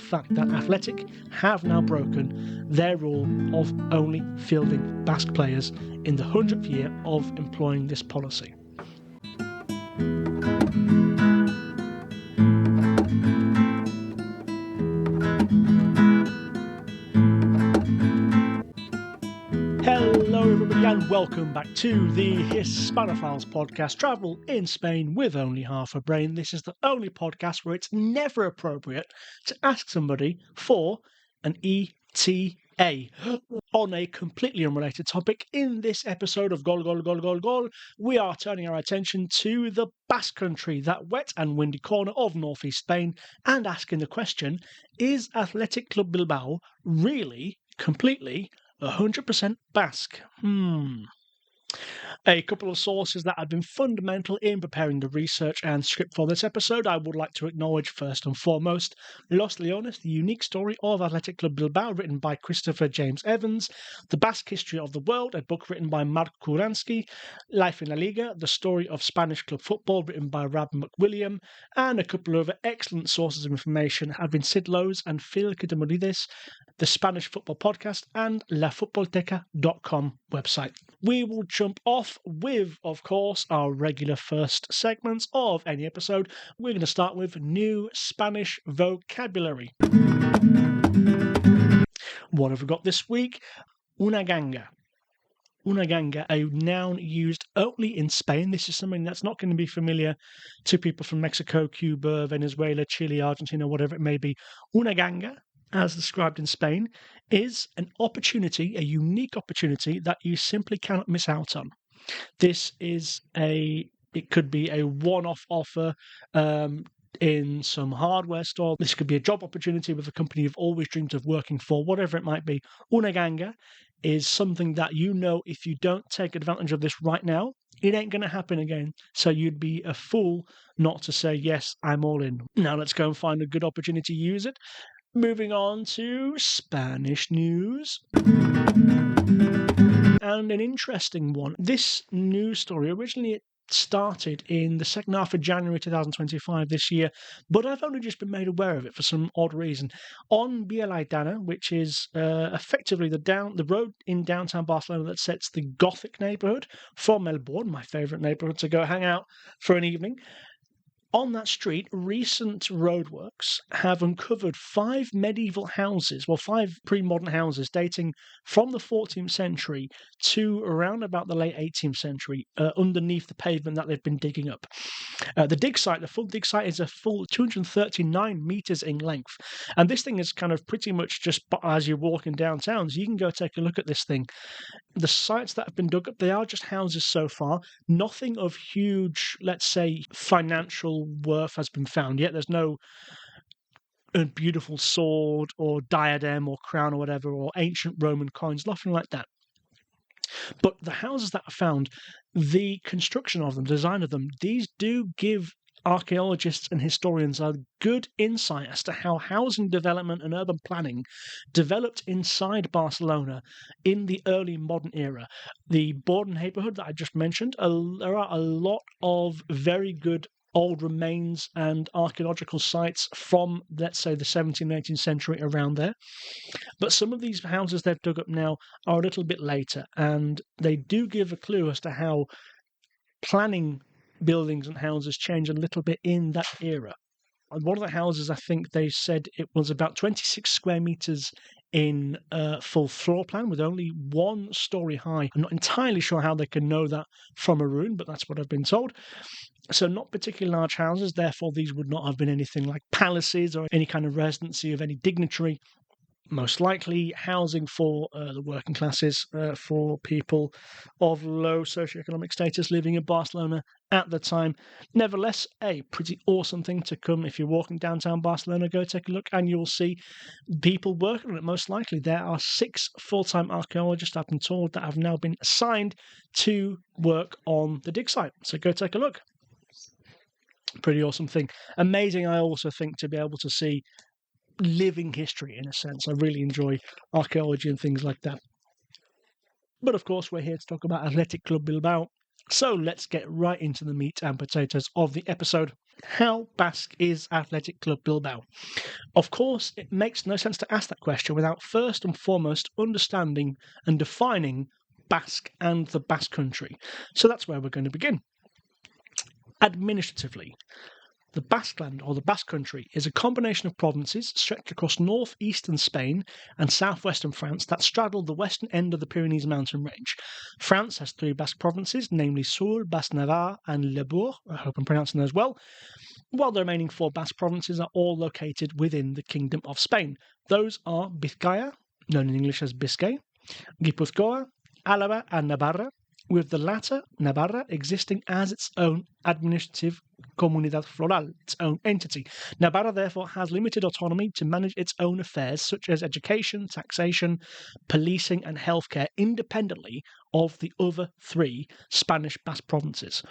fact that Athletic have now broken their rule of only fielding Basque players in the 100th year of employing this policy. Hello everybody and welcome back to the Hispanophiles podcast, Travel in Spain with only half a brain. This is the only podcast where it's never appropriate to ask somebody for an ETA on a completely unrelated topic. In this episode of GolGolGolGolGol, we are turning our attention to the Basque Country, that wet and windy corner of northeast Spain, and asking the question, is Athletic Club Bilbao really, completely 100% Basque? A couple of sources that have been fundamental in preparing the research and script for this episode I would like to acknowledge first and foremost. Los Leones, the unique story of Athletic Club Bilbao, written by Christopher James Evans. The Basque History of the World, a book written by Marc Kuransky. Life in La Liga, the story of Spanish club football, written by Rab McWilliam. And a couple of excellent sources of information have been Sid Lowe's and Phil Kidamurides, the Spanish Football Podcast, and lafutbolteca.com website. We will jump off with, of course, our regular first segments of any episode. We're going to start with new Spanish vocabulary. What have we got this week? Una ganga. Una ganga, a noun used only in Spain. This is something that's not going to be familiar to people from Mexico, Cuba, Venezuela, Chile, Argentina, whatever it may be. Una ganga, as described in Spain, is an opportunity, a unique opportunity that you simply cannot miss out on. This is it could be a one-off offer in some hardware store. This could be a job opportunity with a company you've always dreamed of working for, whatever it might be. Una ganga is something that you know if you don't take advantage of this right now, it ain't going to happen again. So you'd be a fool not to say, yes, I'm all in. Now let's go and find a good opportunity to use it. Moving on to Spanish news. And an interesting one. This news story originally started in the second half of January 2025 this year, but I've only just been made aware of it for some odd reason. On Via Laidana, which is effectively the road in downtown Barcelona that sets the Gothic neighbourhood from Melbourne, my favourite neighbourhood to go hang out for an evening. On that street, recent roadworks have uncovered 5 medieval houses, 5 pre-modern houses dating from the 14th century to around about the late 18th century, underneath the pavement that they've been digging up. The full dig site is a full 239 meters in length. And this thing is kind of pretty much just as you're walking downtown, so you can go take a look at this thing. The sites that have been dug up, they are just houses so far. Nothing of huge, let's say, financial worth has been found yet. There's no beautiful sword or diadem or crown or whatever, or ancient Roman coins, nothing like that. But the houses that are found, the construction of them, design of them, these do give archaeologists and historians a good insight as to how housing development and urban planning developed inside Barcelona in the early modern era. The Borden neighborhood that I just mentioned, there are a lot of very good old remains and archaeological sites from, let's say, the 17th and 18th century around there. But some of these houses they've dug up now are a little bit later, and they do give a clue as to how planning buildings and houses change a little bit in that era. And one of the houses, I think they said it was about 26 square meters in full floor plan with only 1 story high. I'm not entirely sure how they can know that from a rune, but that's what I've been told. So not particularly large houses, therefore these would not have been anything like palaces or any kind of residency of any dignitary. Most likely housing for the working classes, for people of low socioeconomic status living in Barcelona at the time. Nevertheless, a pretty awesome thing to come. If you're walking downtown Barcelona, go take a look and you'll see people working on it. Most likely there are 6 full-time archaeologists, I've been told, that have now been assigned to work on the dig site. So go take a look. Pretty awesome thing. Amazing, I also think, to be able to see living history in a sense. I really enjoy archaeology and things like that. But of course, we're here to talk about Athletic Club Bilbao. So let's get right into the meat and potatoes of the episode. How Basque is Athletic Club Bilbao? Of course, it makes no sense to ask that question without first and foremost understanding and defining Basque and the Basque Country. So that's where we're going to begin. Administratively, the Basque Land, or the Basque Country, is a combination of provinces stretched across north-eastern Spain and southwestern France that straddle the western end of the Pyrenees mountain range. France has 3 Basque provinces, namely Sul, Basse-Navarre, and Le Bourg. I hope I'm pronouncing those well. While the remaining 4 Basque provinces are all located within the Kingdom of Spain. Those are Vizcaya, known in English as Biscay, Guipúzcoa, Álava, and Navarra, with the latter, Navarra, existing as its own administrative comunidad floral, its own entity. Navarra therefore has limited autonomy to manage its own affairs such as education, taxation, policing and healthcare independently of the other 3 Spanish Basque provinces.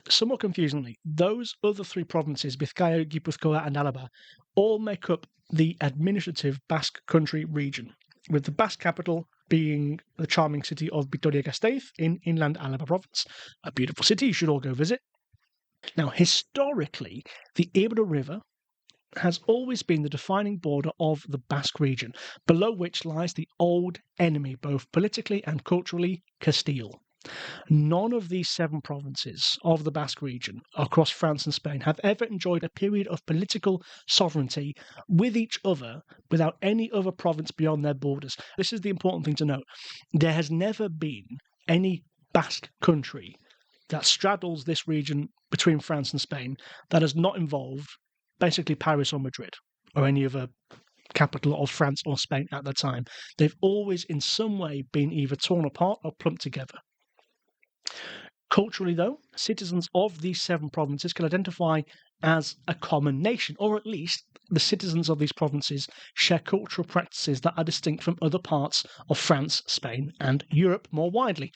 Somewhat confusingly, those other 3 provinces, Vizcaya, Guipúzcoa and Álava, all make up the administrative Basque Country region, with the Basque capital being the charming city of Vitoria-Gasteiz in inland Álava province. A beautiful city you should all go visit. Now, historically, the Ebro River has always been the defining border of the Basque region, below which lies the old enemy, both politically and culturally, Castile. None of these 7 provinces of the Basque region across France and Spain have ever enjoyed a period of political sovereignty with each other without any other province beyond their borders. This is the important thing to note. There has never been any Basque country that straddles this region between France and Spain that has not involved basically Paris or Madrid or any other capital of France or Spain at the time. They've always in some way been either torn apart or clumped together. Culturally, though, citizens of these 7 provinces can identify as a common nation, or at least the citizens of these provinces share cultural practices that are distinct from other parts of France, Spain, and Europe more widely.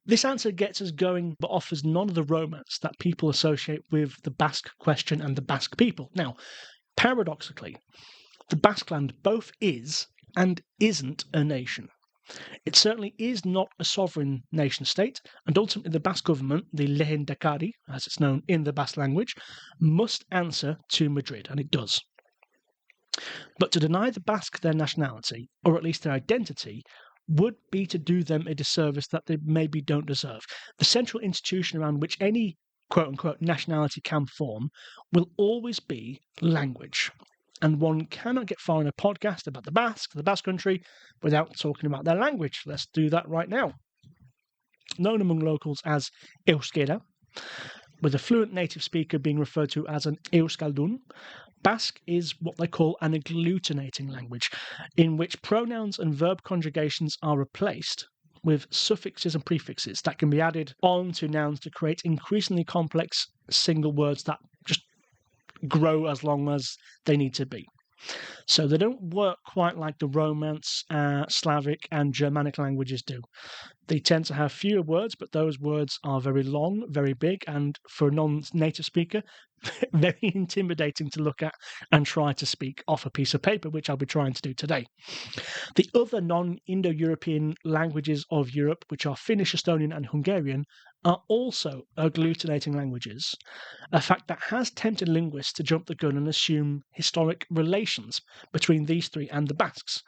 This answer gets us going, but offers none of the romance that people associate with the Basque question and the Basque people. Now, paradoxically, the Basque Land both is and isn't a nation. It certainly is not a sovereign nation-state, and ultimately the Basque government, the Lehendakari, as it's known in the Basque language, must answer to Madrid, and it does. But to deny the Basque their nationality, or at least their identity, would be to do them a disservice that they maybe don't deserve. The central institution around which any quote-unquote nationality can form will always be language. And one cannot get far in a podcast about the Basque Country, without talking about their language. Let's do that right now. Known among locals as Euskera, with a fluent native speaker being referred to as an Euskaldun, Basque is what they call an agglutinating language, in which pronouns and verb conjugations are replaced with suffixes and prefixes that can be added on to nouns to create increasingly complex single words that just grow as long as they need to be. So they don't work quite like the Romance, Slavic, and Germanic languages do. They tend to have fewer words, but those words are very long, very big, and for a non-native speaker, very intimidating to look at and try to speak off a piece of paper, which I'll be trying to do today. The other non-Indo-European languages of Europe, which are Finnish, Estonian, and Hungarian, are also agglutinating languages, a fact that has tempted linguists to jump the gun and assume historic relations between these 3 and the Basques.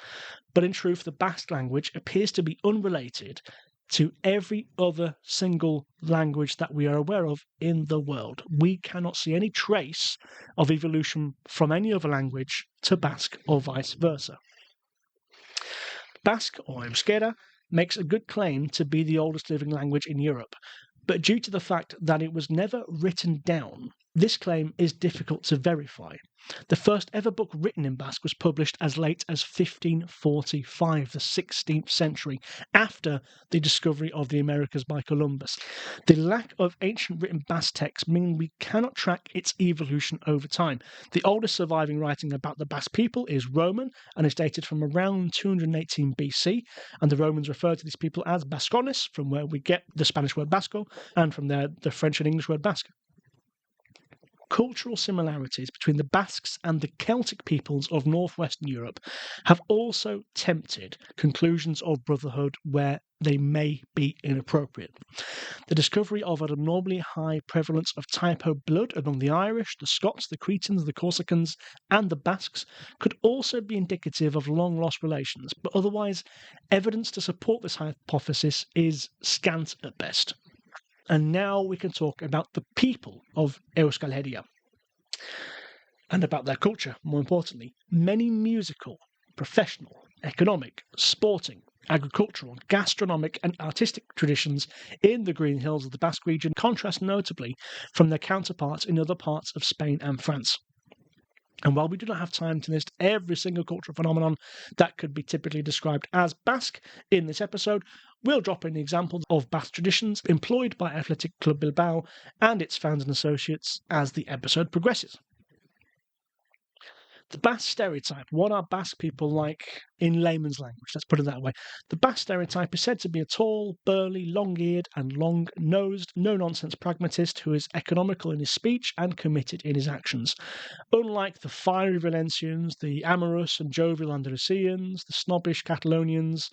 But in truth, the Basque language appears to be unrelated to every other single language that we are aware of in the world. We cannot see any trace of evolution from any other language to Basque or vice versa. Basque, or Euskera, makes a good claim to be the oldest living language in Europe, but due to the fact that it was never written down, this claim is difficult to verify. The first ever book written in Basque was published as late as 1545, the 16th century, after the discovery of the Americas by Columbus. The lack of ancient written Basque texts mean we cannot track its evolution over time. The oldest surviving writing about the Basque people is Roman and is dated from around 218 BC, and the Romans referred to these people as Bascones, from where we get the Spanish word Basco, and from there the French and English word Basque. cultural similarities between the Basques and the Celtic peoples of northwestern Europe have also tempted conclusions of brotherhood where they may be inappropriate. The discovery of an abnormally high prevalence of typo blood among the Irish, the Scots, the Cretans, the Corsicans, and the Basques could also be indicative of long-lost relations, but otherwise, evidence to support this hypothesis is scant at best. And now we can talk about the people of Euskal Herria and about their culture, more importantly. Many musical, professional, economic, sporting, agricultural, gastronomic, and artistic traditions in the Green Hills of the Basque region contrast notably from their counterparts in other parts of Spain and France. And while we do not have time to list every single cultural phenomenon that could be typically described as Basque in this episode, we'll drop in examples of Basque traditions employed by Athletic Club Bilbao and its fans and associates as the episode progresses. The Basque stereotype, what are Basque people like in layman's language? Let's put it that way. The Basque stereotype is said to be a tall, burly, long-eared and long-nosed, no-nonsense pragmatist who is economical in his speech and committed in his actions. Unlike the fiery Valencians, the amorous and jovial Andalusians, the snobbish Catalonians,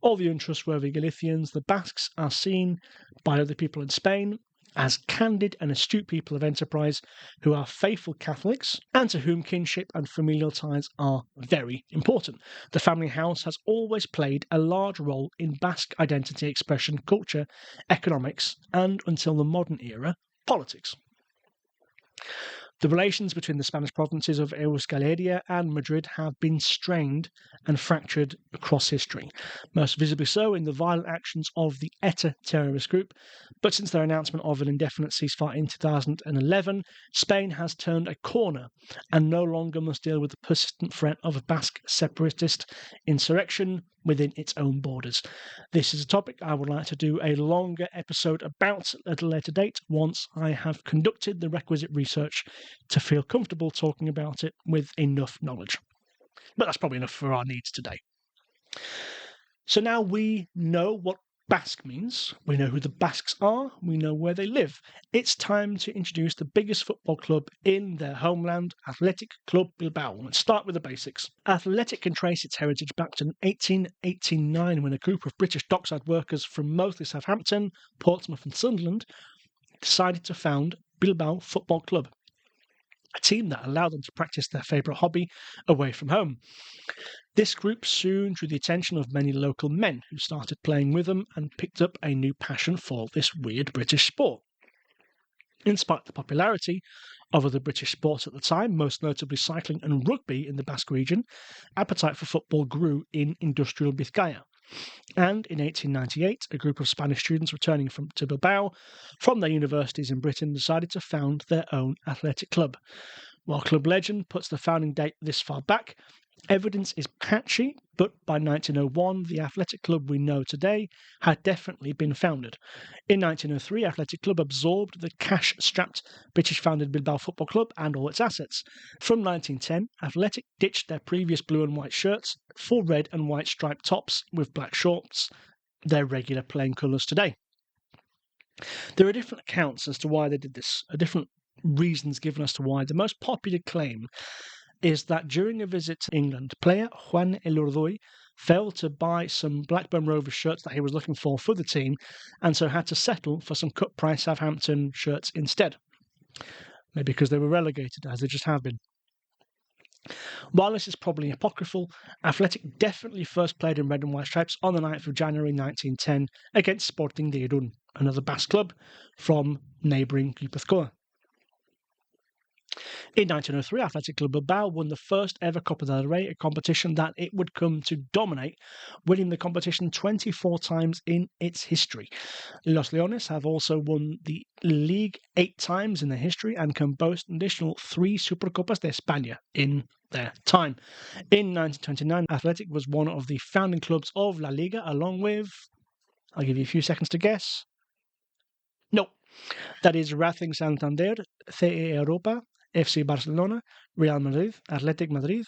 or the untrustworthy Galicians, the Basques are seen by other people in Spain as candid and astute people of enterprise who are faithful Catholics and to whom kinship and familial ties are very important. The family house has always played a large role in Basque identity expression, culture, economics, and, until the modern era, politics. The relations between the Spanish provinces of Euskal Herria and Madrid have been strained and fractured across history, most visibly so in the violent actions of the ETA terrorist group. But since their announcement of an indefinite ceasefire in 2011, Spain has turned a corner and no longer must deal with the persistent threat of a Basque separatist insurrection within its own borders. This is a topic I would like to do a longer episode about at a later date once I have conducted the requisite research to feel comfortable talking about it with enough knowledge. But that's probably enough for our needs today. So now we know what Basque means, we know who the Basques are, we know where they live. It's time to introduce the biggest football club in their homeland, Athletic Club Bilbao. Let's start with the basics. Athletic can trace its heritage back to 1889 when a group of British dockside workers from mostly Southampton, Portsmouth and Sunderland decided to found Bilbao Football Club, a team that allowed them to practice their favourite hobby away from home. This group soon drew the attention of many local men who started playing with them and picked up a new passion for this weird British sport. In spite of the popularity of other British sports at the time, most notably cycling and rugby in the Basque region, appetite for football grew in industrial Bizkaia. And in 1898, a group of Spanish students returning to Bilbao from their universities in Britain decided to found their own athletic club. While club legend puts the founding date this far back, evidence is patchy, but by 1901, the athletic club we know today had definitely been founded. In 1903, Athletic Club absorbed the cash-strapped British-founded Bilbao Football Club and all its assets. From 1910, Athletic ditched their previous blue and white shirts for red and white striped tops with black shorts, their regular playing colours today. There are different accounts as to why they did this, different reasons given as to why. The most popular claim is that during a visit to England, player Juan Elordoy failed to buy some Blackburn Rovers shirts that he was looking for the team, and so had to settle for some cut-price Southampton shirts instead. Maybe because they were relegated, as they just have been. While this is probably apocryphal, Athletic definitely first played in red and white stripes on the 9th of January 1910 against Sporting de Irún, another Basque club from neighbouring Gipuzkoa. In 1903, Athletic Club Bilbao won the first ever Copa del Rey, a competition that it would come to dominate, winning the competition 24 times in its history. Los Leones have also won the league 8 times in their history and can boast an additional 3 Supercopas de España in their time. In 1929, Athletic was one of the founding clubs of La Liga, along with, I'll give you a few seconds to guess. No, that is Racing Santander, CE Europa, FC Barcelona, Real Madrid, Athletic Madrid,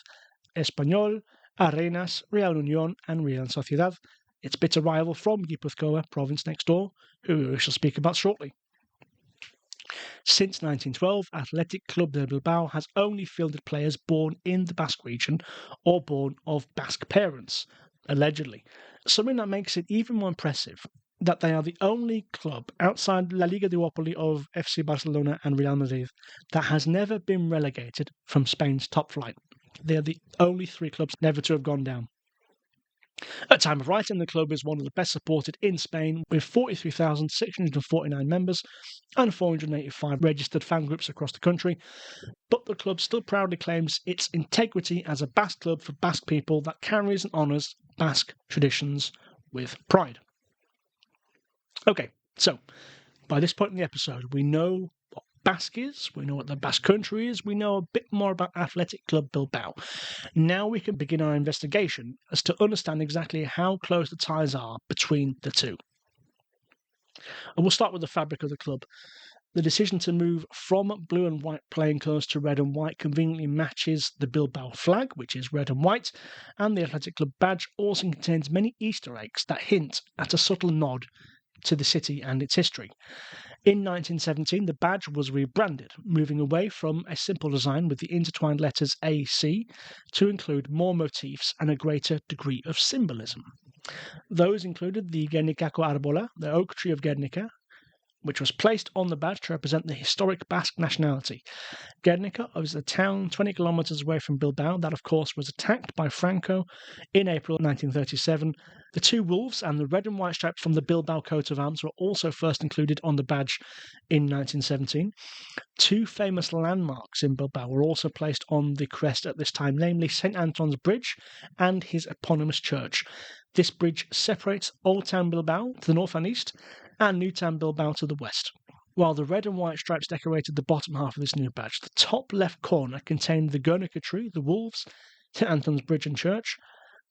Espanyol, Arenas, Real Unión and Real Sociedad, its bitter rival from Gipuzkoa province next door, who we shall speak about shortly. Since 1912, Athletic Club de Bilbao has only fielded players born in the Basque region or born of Basque parents, allegedly. Something that makes it even more impressive that they are the only club outside La Liga Duopoly of FC Barcelona and Real Madrid that has never been relegated from Spain's top flight. They are the only three clubs never to have gone down. At time of writing, the club is one of the best supported in Spain, with 43,649 members and 485 registered fan groups across the country, but the club still proudly claims its integrity as a Basque club for Basque people that carries and honours Basque traditions with pride. Okay, so by this point in the episode, we know what Basque is, we know what the Basque country is, we know a bit more about Athletic Club Bilbao. Now we can begin our investigation as to understand exactly how close the ties are between the two. And we'll start with the fabric of the club. The decision to move from blue and white playing colours to red and white conveniently matches the Bilbao flag, which is red and white, and the Athletic Club badge also contains many Easter eggs that hint at a subtle nod to the city and its history. In 1917, the badge was rebranded, moving away from a simple design with the intertwined letters AC to include more motifs and a greater degree of symbolism. Those included the Gernikako Arbola, the oak tree of Guernica, which was placed on the badge to represent the historic Basque nationality. Guernica is a town 20 kilometres away from Bilbao that, of course, was attacked by Franco in April 1937. The two wolves and the red and white stripes from the Bilbao coat of arms were also first included on the badge in 1917. Two famous landmarks in Bilbao were also placed on the crest at this time, namely St. Anton's Bridge and his eponymous church. This bridge separates Old Town Bilbao to the north and east, and New Town Bilbao to the west. While the red and white stripes decorated the bottom half of this new badge, the top left corner contained the Guernica tree, the wolves, St. Anton's Bridge and church,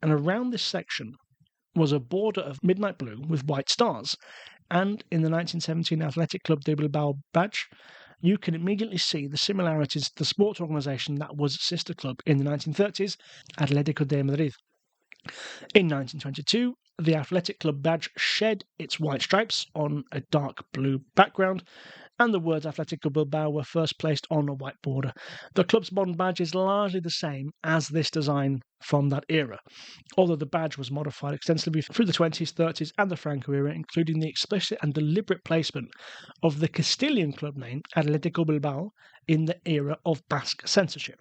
and around this section was a border of midnight blue with white stars. And in the 1917 Athletic Club de Bilbao badge, you can immediately see the similarities to the sports organisation that was sister club in the 1930s, Atlético de Madrid. In 1922, the Athletic Club badge shed its white stripes on a dark blue background, and the words Athletic Bilbao were first placed on a white border. The club's modern badge is largely the same as this design from that era, although the badge was modified extensively through the 20s, 30s, and the Franco era, including the explicit and deliberate placement of the Castilian club name Atletico Bilbao in the era of Basque censorship.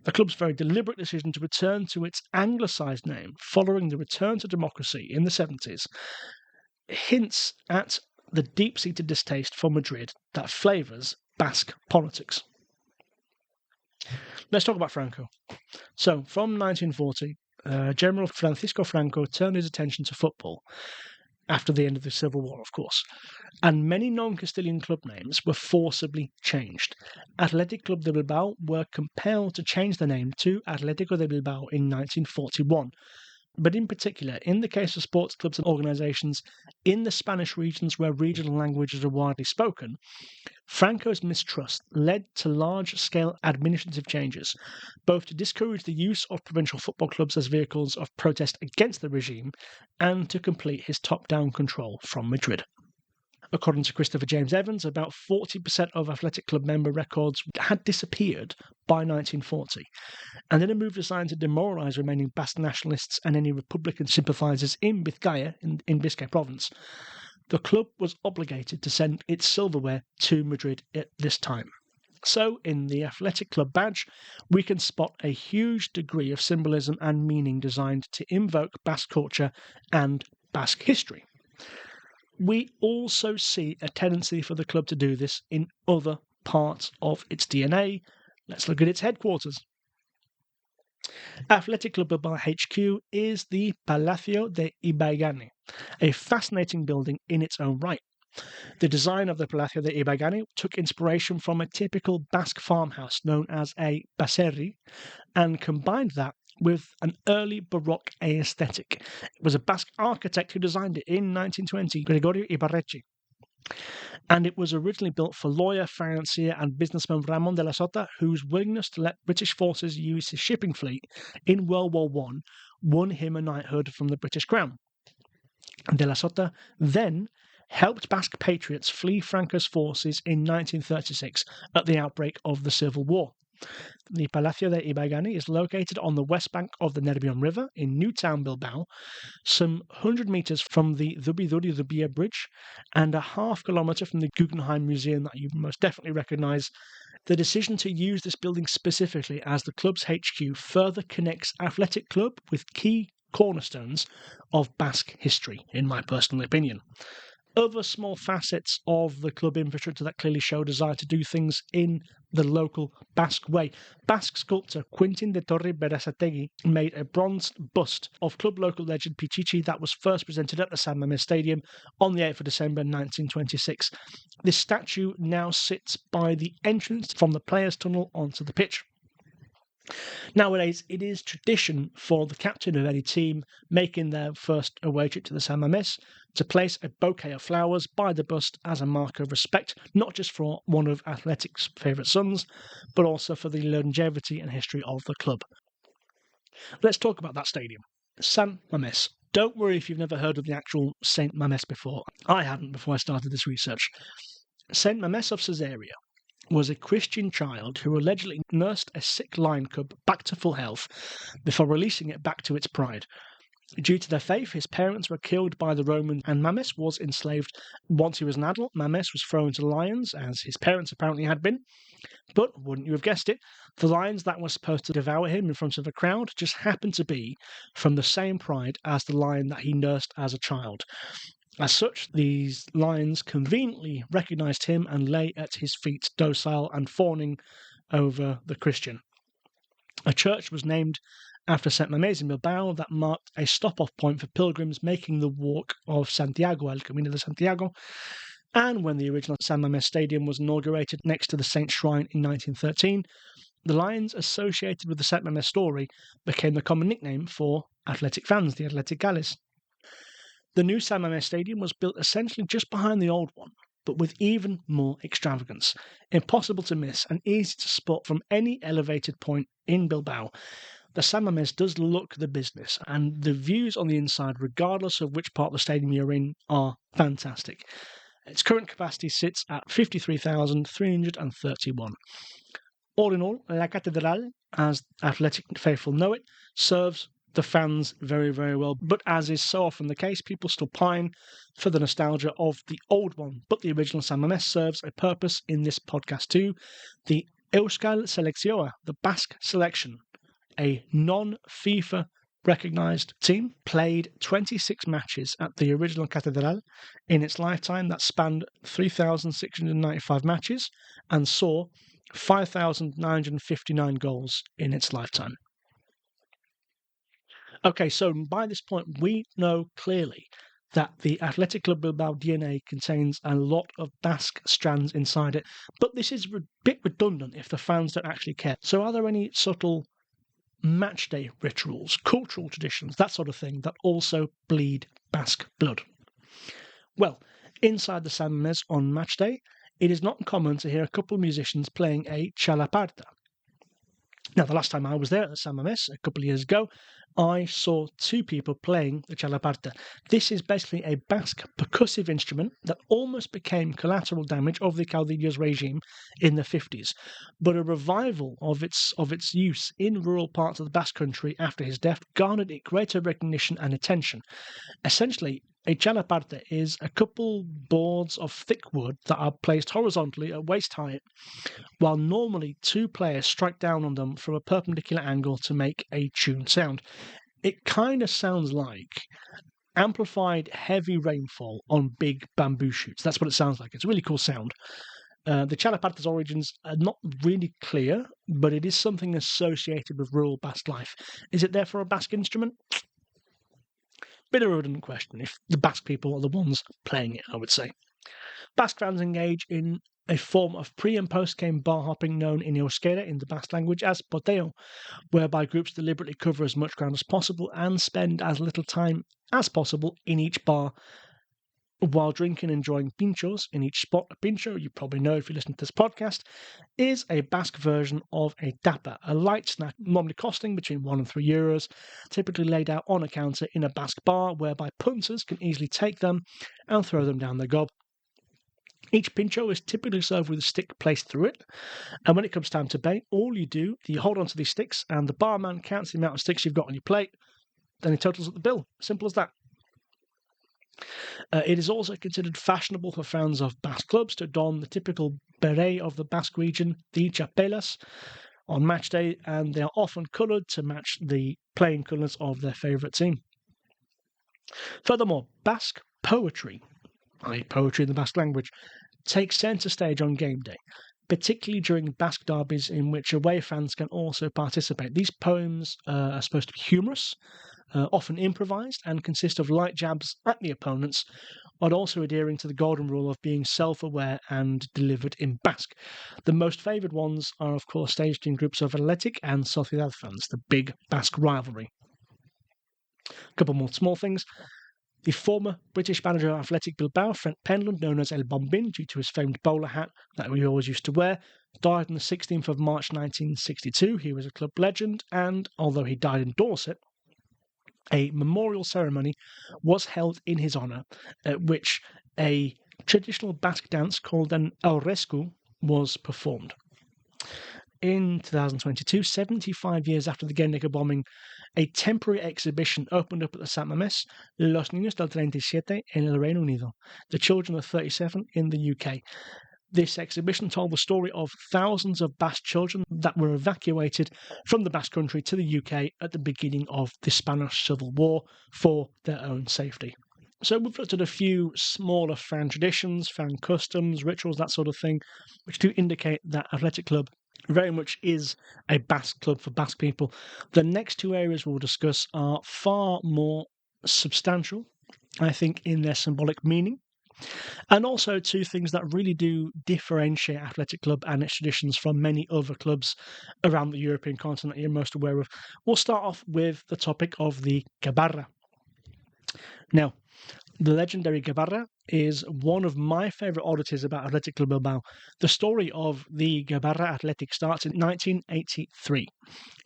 The club's very deliberate decision to return to its anglicised name following the return to democracy in the 70s hints at the deep-seated distaste for Madrid that flavours Basque politics. Let's talk about Franco. So, from 1940, General Francisco Franco turned his attention to football, after the end of the Civil War, of course, and many non-Castilian club names were forcibly changed. Athletic Club de Bilbao were compelled to change the name to Atlético de Bilbao in 1941. But in particular, in the case of sports clubs and organisations in the Spanish regions where regional languages are widely spoken, Franco's mistrust led to large-scale administrative changes, both to discourage the use of provincial football clubs as vehicles of protest against the regime and to complete his top-down control from Madrid. According to Christopher James Evans, about 40% of Athletic Club member records had disappeared by 1940, and in a move designed to demoralise remaining Basque nationalists and any Republican sympathisers in Vizcaya, in Biscay province, the club was obligated to send its silverware to Madrid at this time. So, in the Athletic Club badge, we can spot a huge degree of symbolism and meaning designed to invoke Basque culture and Basque history. We also see a tendency for the club to do this in other parts of its DNA. Let's look at its headquarters. Athletic Club Bilbao HQ is the Palacio de Ibaigane, a fascinating building in its own right. The design of the Palacio de Ibaigane took inspiration from a typical Basque farmhouse known as a baserri and combined that with an early Baroque aesthetic. It was a Basque architect who designed it in 1920, Gregorio Ibarretxe. And it was originally built for lawyer, financier, and businessman Ramon de la Sota, whose willingness to let British forces use his shipping fleet in World War I won him a knighthood from the British Crown. De la Sota then helped Basque patriots flee Franco's forces in 1936 at the outbreak of the Civil War. The Palacio de Ibaigani is located on the west bank of the Nervion River in Newtown, Bilbao, some 100 metres from the Zubiduri-Zubia Bridge and a half-kilometre from the Guggenheim Museum that you most definitely recognise. The decision to use this building specifically as the club's HQ further connects Athletic Club with key cornerstones of Basque history, in my personal opinion. Other small facets of the club infrastructure that clearly show a desire to do things in the local Basque way. Basque sculptor Quintin de Torre Berasategui made a bronze bust of club local legend Pichichi that was first presented at the San Mamés Stadium on the 8th of December 1926. This statue now sits by the entrance from the players' tunnel onto the pitch. Nowadays, it is tradition for the captain of any team making their first away trip to the San Mamés to place a bouquet of flowers by the bust as a mark of respect, not just for one of Athletic's favourite sons, but also for the longevity and history of the club. Let's talk about that stadium. San Mamés. Don't worry if you've never heard of the actual Saint Mamés before. I hadn't before I started this research. Saint Mamés of Caesarea was a Christian child who allegedly nursed a sick lion cub back to full health before releasing it back to its pride. Due to their faith, his parents were killed by the Romans and Mamés was enslaved. Once he was an adult, Mamés was thrown to lions, as his parents apparently had been. But, wouldn't you have guessed it, the lions that were supposed to devour him in front of a crowd just happened to be from the same pride as the lion that he nursed as a child. As such, these lions conveniently recognised him and lay at his feet, docile and fawning over the Christian. A church was named after St. Mamés in Bilbao that marked a stop-off point for pilgrims making the walk of Santiago, El Camino de Santiago, and when the original San Mamés Stadium was inaugurated next to the Saint's Shrine in 1913, the lions associated with the St. Mamés story became the common nickname for Athletic fans, the Atleticales. The new San Mamés Stadium was built essentially just behind the old one, but with even more extravagance. Impossible to miss and easy to spot from any elevated point in Bilbao. The San Mamés does look the business, and the views on the inside, regardless of which part of the stadium you're in, are fantastic. Its current capacity sits at 53,331. All in all, La Catedral, as Athletic faithful know it, serves the fans very, very well. But as is so often the case, people still pine for the nostalgia of the old one. But the original San Mamés serves a purpose in this podcast too. The Euskal Selección, the Basque selection, a non-FIFA recognised team, played 26 matches at the original Catedral in its lifetime. That spanned 3,695 matches and saw 5,959 goals in its lifetime. Okay, so by this point, we know clearly that the Athletic Club Bilbao DNA contains a lot of Basque strands inside it, but this is a bit redundant if the fans don't actually care. So are there any subtle matchday rituals, cultural traditions, that sort of thing, that also bleed Basque blood? Well, inside the San Mamés on matchday, it is not uncommon to hear a couple of musicians playing a chalaparta. Now, the last time I was there at the San Mamés, a couple of years ago, I saw two people playing the chalaparta. This is basically a Basque percussive instrument that almost became collateral damage of the Caudillo's regime in the 50s, but a revival of its use in rural parts of the Basque country after his death garnered it greater recognition and attention. Essentially, a chalaparta is a couple boards of thick wood that are placed horizontally at waist height, while normally two players strike down on them from a perpendicular angle to make a tuned sound. It kind of sounds like amplified heavy rainfall on big bamboo shoots. That's what it sounds like. It's a really cool sound. The chalaparta's origins are not really clear, but it is something associated with rural Basque life. Is it therefore a Basque instrument? Bit of a redundant question, if the Basque people are the ones playing it, I would say. Basque fans engage in a form of pre- and post-game bar hopping known in Euskera in the Basque language as poteo, whereby groups deliberately cover as much ground as possible and spend as little time as possible in each bar while drinking and enjoying pinchos in each spot. A pincho, you probably know if you listen to this podcast, is a Basque version of a tapa, a light snack normally costing between €1 and €3, typically laid out on a counter in a Basque bar whereby punters can easily take them and throw them down their gob. Each pincho is typically served with a stick placed through it, and when it comes time to pay, all you do, you hold onto these sticks and the barman counts the amount of sticks you've got on your plate, then he totals up the bill. Simple as that. It is also considered fashionable for fans of Basque clubs to don the typical beret of the Basque region, the chapelas, on match day, and they are often coloured to match the playing colours of their favourite team. Furthermore, Basque poetry, i.e. poetry in the Basque language, takes centre stage on game day, particularly during Basque derbies in which away fans can also participate. These poems are supposed to be humorous, often improvised, and consist of light jabs at the opponents, but also adhering to the golden rule of being self-aware and delivered in Basque. The most favoured ones are, of course, staged in groups of Athletic and Sociedad fans, the big Basque rivalry. A couple more small things. The former British manager of Athletic Bilbao, Frank Penland, known as El Bombin due to his famed bowler hat that we always used to wear, died on the 16th of March 1962. He was a club legend, and although he died in Dorset, a memorial ceremony was held in his honour, at which a traditional Basque dance called an aurresku was performed. In 2022, 75 years after the Guernica bombing, a temporary exhibition opened up at the Sant Mamés, Los Niños del 37 en el Reino Unido, the Children of 37 in the UK. This exhibition told the story of thousands of Basque children that were evacuated from the Basque country to the UK at the beginning of the Spanish Civil War for their own safety. So we've looked at a few smaller fan traditions, fan customs, rituals, that sort of thing, which do indicate that Athletic Club very much is a Basque club for Basque people. The next two areas we'll discuss are far more substantial, I think, in their symbolic meaning, and also two things that really do differentiate Athletic Club and its traditions from many other clubs around the European continent you're most aware of. We'll start off with the topic of the Gabarra. Now, the legendary Gabarra is one of my favourite oddities about Athletic Club Bilbao. The story of the Gabarra Athletic starts in 1983.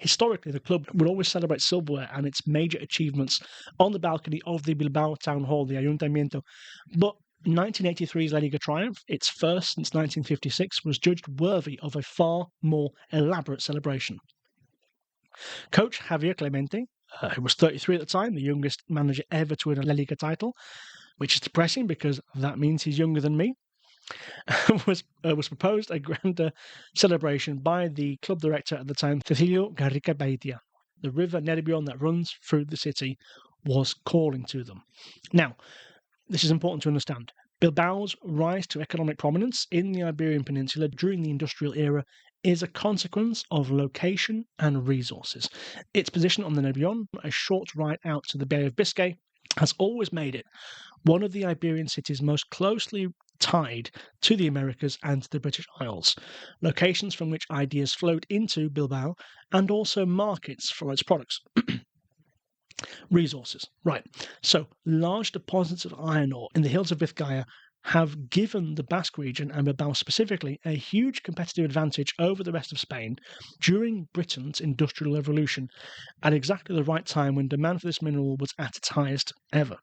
Historically, the club would always celebrate silverware and its major achievements on the balcony of the Bilbao Town Hall, the Ayuntamiento. But 1983's La Liga triumph, its first since 1956, was judged worthy of a far more elaborate celebration. Coach Javier Clemente, who was 33 at the time, the youngest manager ever to win a La Liga title, which is depressing because that means he's younger than me, was proposed a grander celebration by the club director at the time, Cecilio Garriga Baitia. The river Nervión that runs through the city was calling to them. Now, this is important to understand. Bilbao's rise to economic prominence in the Iberian Peninsula during the industrial era is a consequence of location and resources. Its position on the Nervión, a short ride out to the Bay of Biscay, has always made it one of the Iberian cities most closely tied to the Americas and to the British Isles, locations from which ideas flowed into Bilbao and also markets for its products. Resources. Right. So, large deposits of iron ore in the hills of Vizcaya have given the Basque region, and Bilbao specifically, a huge competitive advantage over the rest of Spain during Britain's Industrial Revolution, at exactly the right time when demand for this mineral was at its highest ever.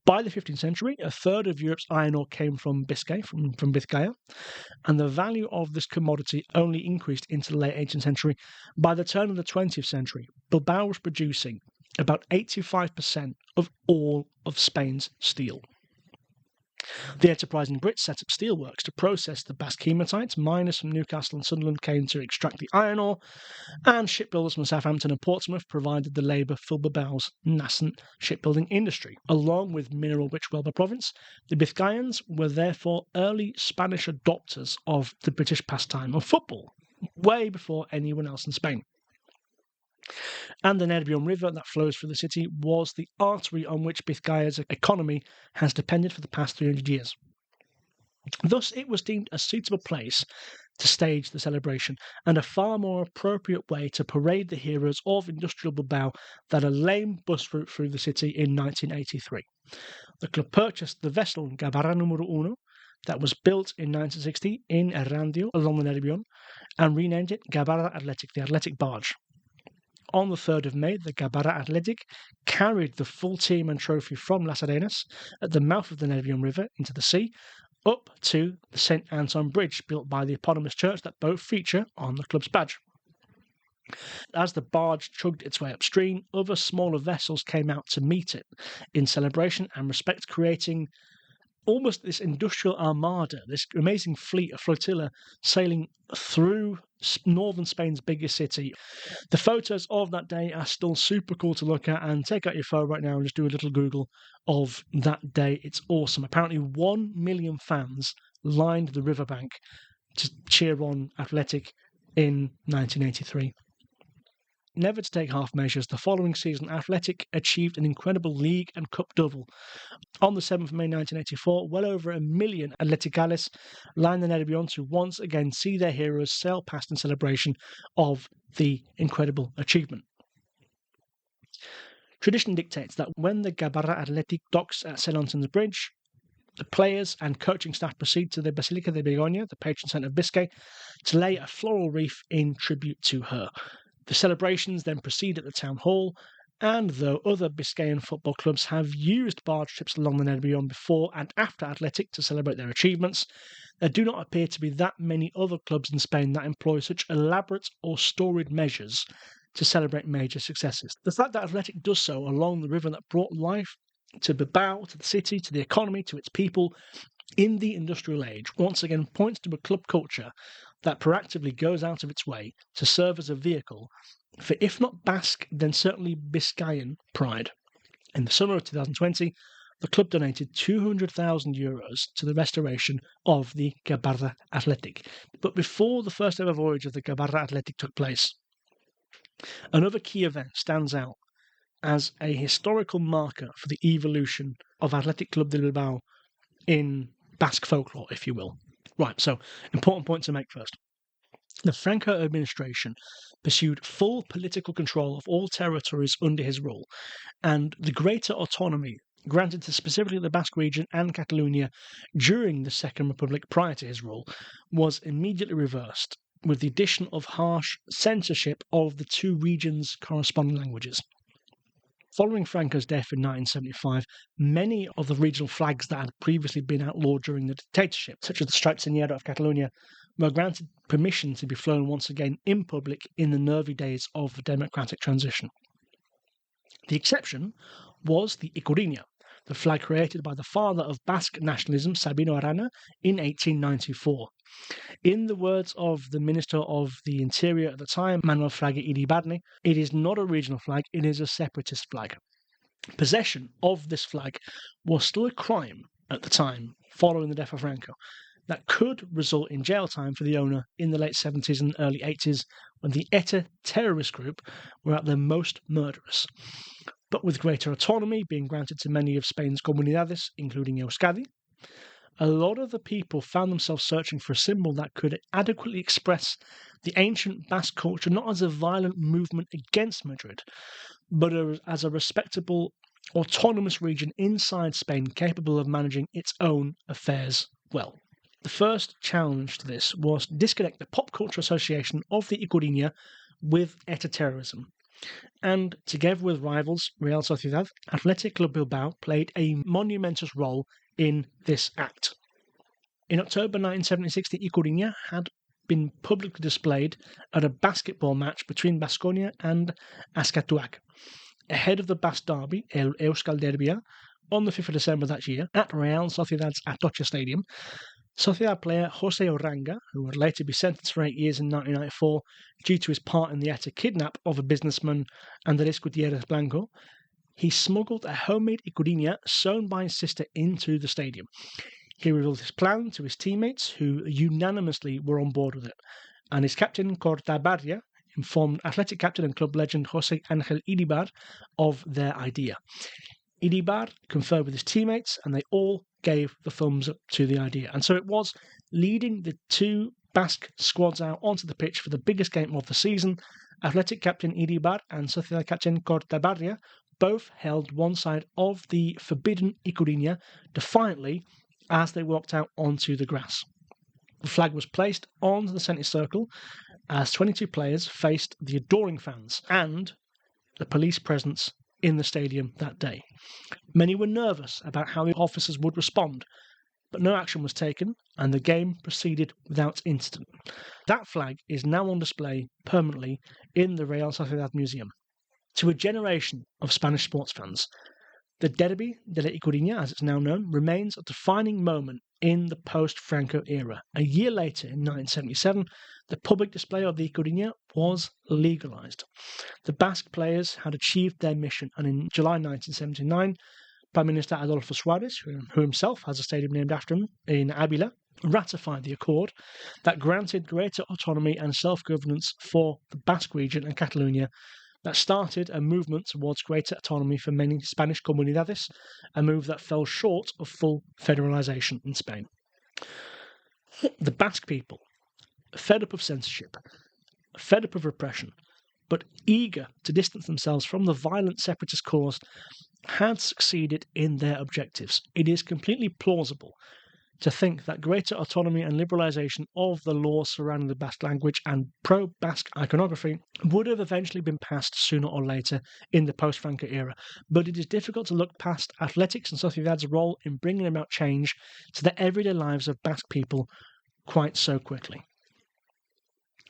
By the 15th century, a third of Europe's iron ore came from Biscay, from Vizcaya, and the value of this commodity only increased into the late 18th century. By the turn of the 20th century, Bilbao was producing about 85% of all of Spain's steel. The enterprising Brits set up steelworks to process the Basque hematites. Miners from Newcastle and Sunderland came to extract the iron ore, and shipbuilders from Southampton and Portsmouth provided the labour for Bilbao's nascent shipbuilding industry. Along with mineral-rich Huelva province, the Biscayans were therefore early Spanish adopters of the British pastime of football, way before anyone else in Spain. And the Nervión River that flows through the city was the artery on which Vizcaya's economy has depended for the past 300 years. Thus, it was deemed a suitable place to stage the celebration, and a far more appropriate way to parade the heroes of Industrial Bilbao than a lame bus route through the city in 1983. The club purchased the vessel Gabarra Número Uno that was built in 1960 in Erandio along the Nervión and renamed it Gabarra Athletic, the Athletic Barge. On the 3rd of May, the Gabarra Athletic carried the full team and trophy from Las Arenas at the mouth of the Nervión River into the sea, up to the St. Anton Bridge built by the eponymous church that both feature on the club's badge. As the barge chugged its way upstream, other smaller vessels came out to meet it in celebration and respect, creating almost this industrial armada, this amazing fleet, a flotilla sailing through northern Spain's biggest city. The photos of that day are still super cool to look at, and take out your phone right now and just do a little Google of that day. It's awesome. Apparently 1 million fans lined the riverbank to cheer on Athletic in 1983. Never to take half measures, the following season Athletic achieved an incredible league and cup double. On the 7th of May 1984, well over 1 million Atleticales lined the Nervión to once again see their heroes sail past in celebration of the incredible achievement. Tradition dictates that when the Gabarra Athletic docks at St. Anton's Bridge, the players and coaching staff proceed to the Basilica de Begoña, the patron saint of Biscay, to lay a floral wreath in tribute to her. The celebrations then proceed at the town hall, and though other Biscayan football clubs have used barge trips along the Nervión before and after Athletic to celebrate their achievements, there do not appear to be that many other clubs in Spain that employ such elaborate or storied measures to celebrate major successes. The fact that Athletic does so along the river that brought life to Bilbao, to the city, to the economy, to its people in the industrial age, once again points to a club culture that proactively goes out of its way to serve as a vehicle for, if not Basque, then certainly Biscayan pride. In the summer of 2020, the club donated €200,000 to the restoration of the Gabarra Athletic. But before the first ever voyage of the Gabarra Athletic took place, another key event stands out as a historical marker for the evolution of Athletic Club de Bilbao in Basque folklore, if you will. Right, so important point to make first. The Franco administration pursued full political control of all territories under his rule, and the greater autonomy granted to specifically the Basque region and Catalonia during the Second Republic prior to his rule was immediately reversed, with the addition of harsh censorship of the two regions' corresponding languages. Following Franco's death in 1975, many of the regional flags that had previously been outlawed during the dictatorship, such as the striped señero of Catalonia, were granted permission to be flown once again in public in the nervy days of the democratic transition. The exception was the Ikurriña, the flag created by the father of Basque nationalism, Sabino Arana, in 1894. In the words of the Minister of the Interior at the time, Manuel Fraga Iribarne, it is not a regional flag, it is a separatist flag. Possession of this flag was still a crime at the time, following the death of Franco, that could result in jail time for the owner in the late 70s and early 80s, when the ETA terrorist group were at their most murderous. But with greater autonomy being granted to many of Spain's comunidades, including Euskadi, a lot of the people found themselves searching for a symbol that could adequately express the ancient Basque culture, not as a violent movement against Madrid, but as a respectable, autonomous region inside Spain capable of managing its own affairs well. The first challenge to this was to disconnect the pop culture association of the Ikurriña with ETA terrorism. And together with rivals Real Sociedad, Athletic Club Bilbao played a monumentous role in this act. In October 1976, the Ikurriña had been publicly displayed at a basketball match between Baskonia and Azkatuak, ahead of the Basque derby, El Euskal Herria, on the 5th of December that year at Real Sociedad's Atocha Stadium. Sociedad player Jose Oranga, who would later be sentenced for 8 years in 1994 due to his part in the ETA kidnap of a businessman, Andrés Gutiérrez Blanco, he smuggled a homemade Ikurriña sewn by his sister into the stadium. He revealed his plan to his teammates, who unanimously were on board with it, and his captain, Cortabarria, informed Athletic captain and club legend Jose Ángel Iribar of their idea. Iribar conferred with his teammates, and they all gave the thumbs up to the idea. And so it was, leading the two Basque squads out onto the pitch for the biggest game of the season. Athletic captain Iribar and Sociedad captain Cortabarria both held one side of the forbidden Icurinha defiantly as they walked out onto the grass. The flag was placed on the centre circle as 22 players faced the adoring fans and the police presence in the stadium that day. Many were nervous about how the officers would respond, but no action was taken and the game proceeded without incident. That flag is now on display permanently in the Real Sociedad Museum. To a generation of Spanish sports fans, the Derby de la Icurinha, as it's now known, remains a defining moment in the post-Franco era. A year later, in 1977, the public display of the Icurinha was legalised. The Basque players had achieved their mission, and in July 1979, Prime Minister Adolfo Suárez, who himself has a stadium named after him in Ávila, ratified the accord that granted greater autonomy and self-governance for the Basque region and Catalonia, that started a movement towards greater autonomy for many Spanish comunidades, a move that fell short of full federalisation in Spain. The Basque people, fed up of censorship, fed up of repression, but eager to distance themselves from the violent separatist cause, had succeeded in their objectives. It is completely plausible to think that greater autonomy and liberalisation of the laws surrounding the Basque language and pro-Basque iconography would have eventually been passed sooner or later in the post-Franco era, but it is difficult to look past Athletics and Sociedad's role in bringing about change to the everyday lives of Basque people quite so quickly.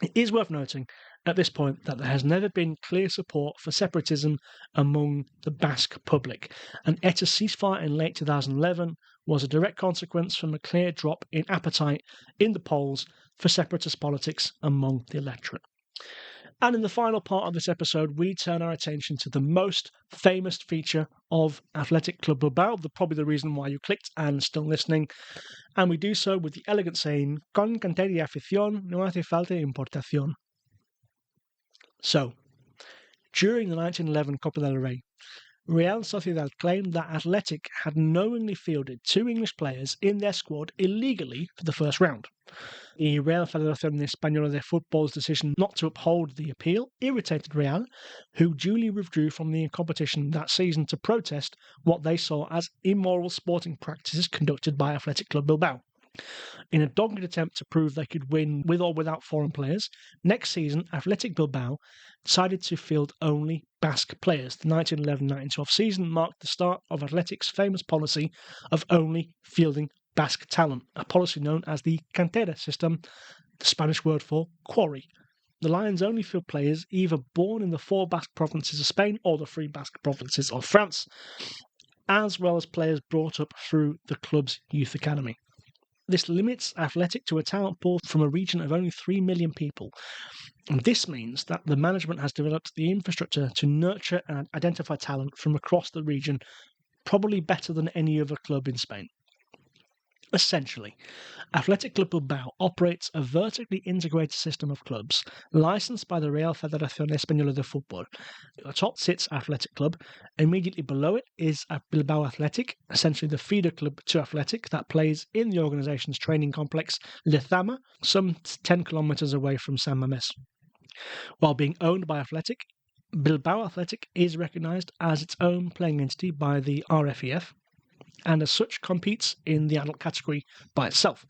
It is worth noting at this point that there has never been clear support for separatism among the Basque public. An ETA ceasefire in late 2011 was a direct consequence from a clear drop in appetite in the polls for separatist politics among the electorate. And in the final part of this episode, we turn our attention to the most famous feature of Athletic Club Bilbao, probably the reason why you clicked and still listening, and we do so with the elegant saying, "Con cantera y afición no hace falta importación." So, during the 1911 Copa del Rey, Real Sociedad claimed that Athletic had knowingly fielded 2 English players in their squad illegally for the first round. The Real Federación Española de Fútbol's decision not to uphold the appeal irritated Real, who duly withdrew from the competition that season to protest what they saw as immoral sporting practices conducted by Athletic Club Bilbao. In a dogged attempt to prove they could win with or without foreign players, next season Athletic Bilbao decided to field only Basque players. The 1911-1912 season marked the start of Athletic's famous policy of only fielding Basque talent, a policy known as the cantera system, the Spanish word for quarry. The Lions only field players either born in the 4 Basque provinces of Spain or the 3 Basque provinces of France, as well as players brought up through the club's youth academy. This limits Athletic to a talent pool from a region of only 3 million people. And this means that the management has developed the infrastructure to nurture and identify talent from across the region, probably better than any other club in Spain. Essentially, Athletic Club Bilbao operates a vertically integrated system of clubs licensed by the Real Federación Española de Fútbol. At the top sits Athletic Club. Immediately below it is Bilbao Athletic, essentially the feeder club to Athletic that plays in the organisation's training complex Lezama, some 10 kilometres away from San Mamés. While being owned by Athletic, Bilbao Athletic is recognised as its own playing entity by the RFEF, and as such competes in the adult category by itself.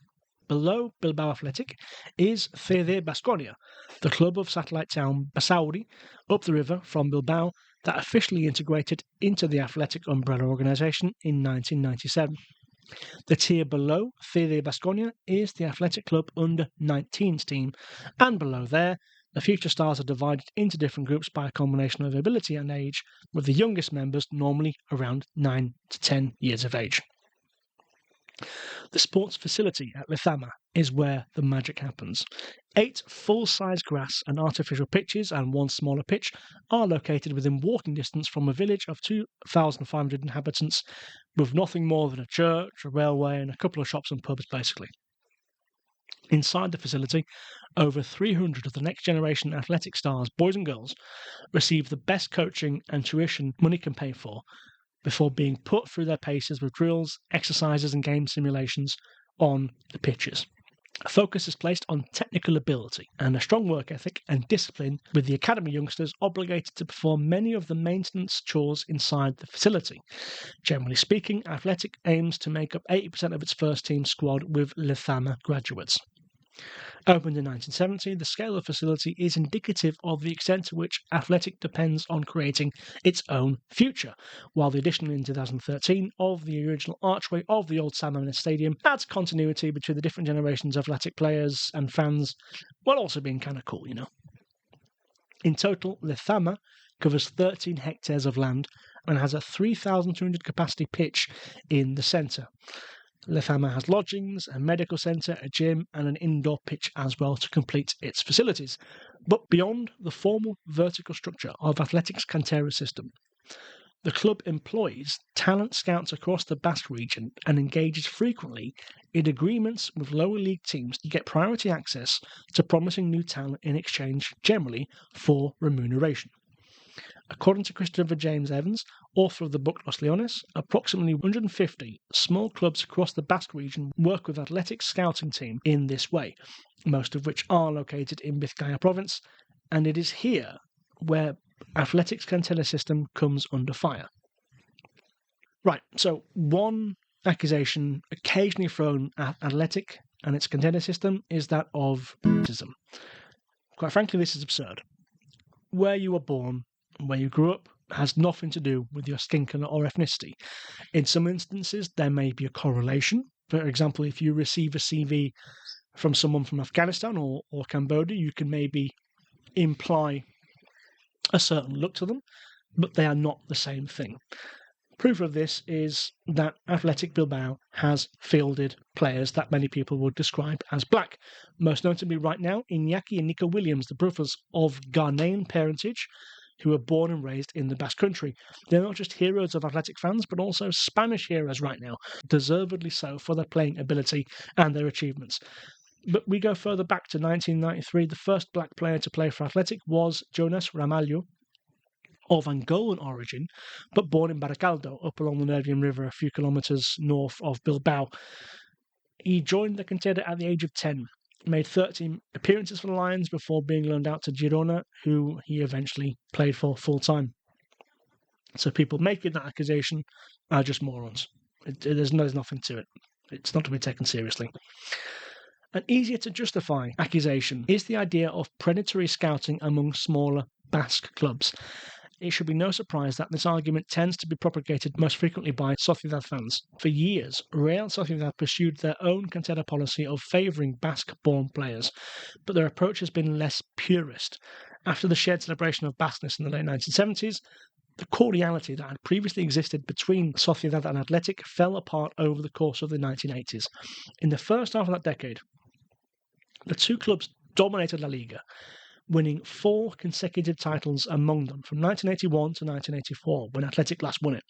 Below Bilbao Athletic is CD Baskonia, the club of satellite town Basauri, up the river from Bilbao, that officially integrated into the Athletic umbrella organisation in 1997. The tier below CD Baskonia is the Athletic Club under-19s team, and below there, the future stars are divided into different groups by a combination of ability and age, with the youngest members normally around 9 to 10 years of age. The sports facility at Lezama is where the magic happens. 8 full-size grass and artificial pitches and 1 smaller pitch are located within walking distance from a village of 2,500 inhabitants, with nothing more than a church, a railway and a couple of shops and pubs basically. Inside the facility, over 300 of the next generation athletic stars, boys and girls, receive the best coaching and tuition money can pay for, before being put through their paces with drills, exercises and game simulations on the pitches. Focus is placed on technical ability and a strong work ethic and discipline, with the academy youngsters obligated to perform many of the maintenance chores inside the facility. Generally speaking, Athletic aims to make up 80% of its first team squad with Lezama graduates. Opened in 1970, the scale of the facility is indicative of the extent to which Athletic depends on creating its own future, while the addition in 2013 of the original archway of the old San Mamés Stadium adds continuity between the different generations of Athletic players and fans, while also being kind of cool, you know. In total, Lezama covers 13 hectares of land and has a 3,200 capacity pitch in the centre. Lezama has lodgings, a medical centre, a gym, and an indoor pitch as well to complete its facilities. But beyond the formal vertical structure of Athletic's Cantera system, the club employs talent scouts across the Basque region and engages frequently in agreements with lower league teams to get priority access to promising new talent in exchange, generally, for remuneration. According to Christopher James Evans, author of the book Los Leones, approximately 150 small clubs across the Basque region work with Athletic's scouting team in this way, most of which are located in Vizcaya province, and it is here where Athletic's Cantera system comes under fire. Right, so one accusation occasionally thrown at Athletic and its Cantera system is that of racism. Quite frankly, this is absurd. Where you were born, where you grew up, has nothing to do with your skin colour or ethnicity. In some instances, there may be a correlation. For example, if you receive a CV from someone from Afghanistan or Cambodia, you can maybe imply a certain look to them, but they are not the same thing. Proof of this is that Athletic Bilbao has fielded players that many people would describe as black. Most notably right now, Iñaki and Nico Williams, the brothers of Ghanaian parentage, who were born and raised in the Basque Country. They're not just heroes of Athletic fans, but also Spanish heroes right now, deservedly so for their playing ability and their achievements. But we go further back to 1993. The first black player to play for Athletic was Jonas Ramalho, of Angolan origin, but born in Baracaldo, up along the Nervión River a few kilometres north of Bilbao. He joined the Cantera at the age of 10, made 13 appearances for the Lions before being loaned out to Girona, who he eventually played for full-time. So people making that accusation are just morons. There's nothing to it. It's not to be taken seriously. An easier to justify accusation is the idea of predatory scouting among smaller Basque clubs. It should be no surprise that this argument tends to be propagated most frequently by Sociedad fans. For years, Real Sociedad pursued their own Cantera policy of favouring Basque-born players, but their approach has been less purist. After the shared celebration of Basqueness in the late 1970s, the cordiality that had previously existed between Sociedad and Athletic fell apart over the course of the 1980s. In the first half of that decade, the two clubs dominated La Liga, winning 4 consecutive titles among them from 1981 to 1984, when Athletic last won it.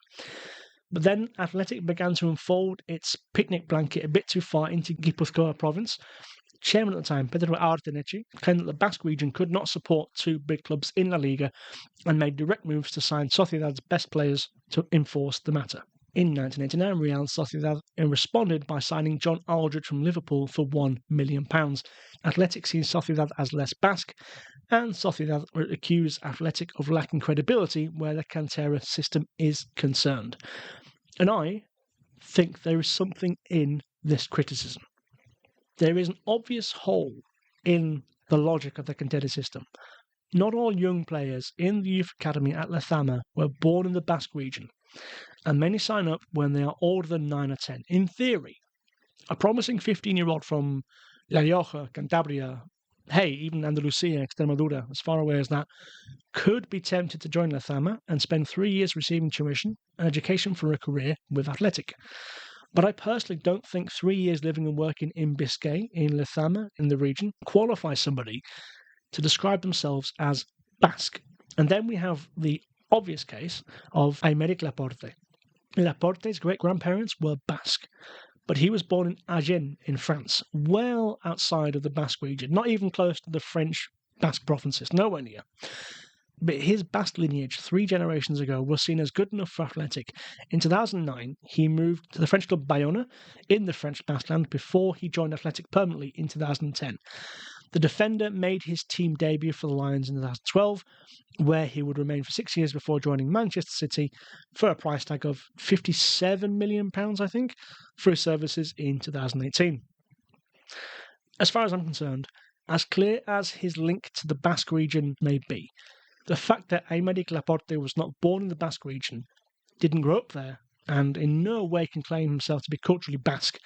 But then Athletic began to unfold its picnic blanket a bit too far into Guipúzcoa province. Chairman at the time, Pedro Ardenetxe, claimed that the Basque region could not support 2 big clubs in La Liga and made direct moves to sign Sociedad's best players to enforce the matter. In 1989, Real Sociedad responded by signing John Aldridge from Liverpool for £1 million. Athletic sees Sociedad as less Basque, and Sociedad accused Athletic of lacking credibility where the Cantera system is concerned. And I think there is something in this criticism. There is an obvious hole in the logic of the Cantera system. Not all young players in the youth academy at Lezama were born in the Basque region, and many sign up when they are older than 9 or 10. In theory, a promising 15-year-old from La Rioja, Cantabria, even Andalusia, Extremadura, as far away as that, could be tempted to join Lezama and spend 3 years receiving tuition and education for a career with Athletic. But I personally don't think 3 years living and working in Biscay, in Lezama, in the region, qualifies somebody to describe themselves as Basque. And then we have the obvious case of Aymeric Laporte. Laporte's great-grandparents were Basque, but he was born in Agen in France, well outside of the Basque region, not even close to the French Basque provinces, nowhere near. But his Basque lineage 3 generations ago was seen as good enough for Athletic. In 2009, he moved to the French club Bayonne in the French Basque Land before he joined Athletic permanently in 2010. The defender made his team debut for the Lions in 2012, where he would remain for 6 years before joining Manchester City for a price tag of £57 million, I think, for his services in 2018. As far as I'm concerned, as clear as his link to the Basque region may be, the fact that Aymeric Laporte was not born in the Basque region, didn't grow up there, and in no way can claim himself to be culturally Basque,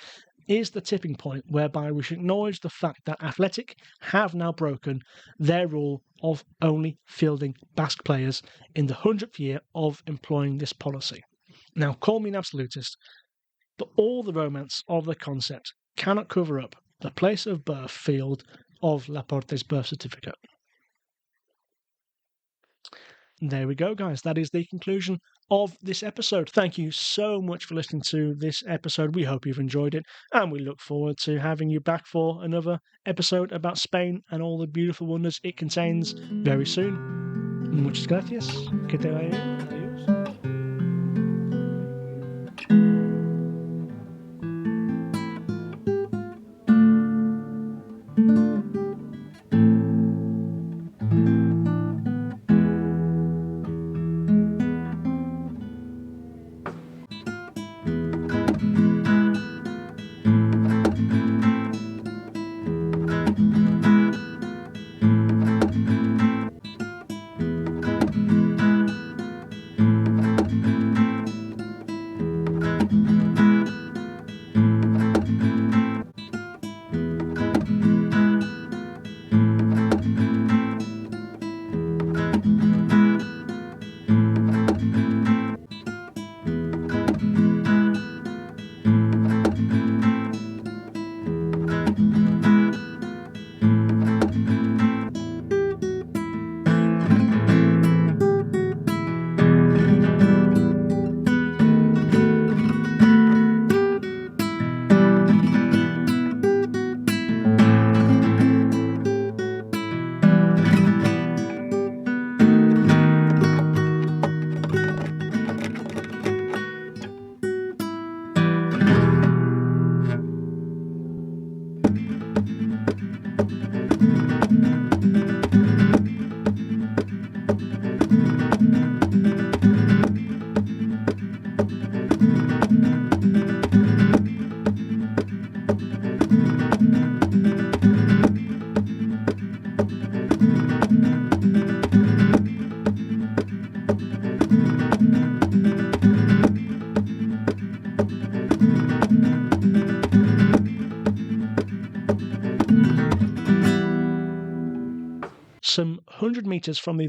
is the tipping point whereby we should acknowledge the fact that Athletic have now broken their rule of only fielding Basque players in the 100th year of employing this policy. Now, call me an absolutist, but all the romance of the concept cannot cover up the place of birth field of Laporte's birth certificate. There we go, guys. That is the conclusion of this episode. Thank you so much for listening to this episode. We hope you've enjoyed it, and we look forward to having you back for another episode about Spain and all the beautiful wonders it contains very soon. Muchas gracias. Que te vaya bien. Adiós. Some 100 meters from the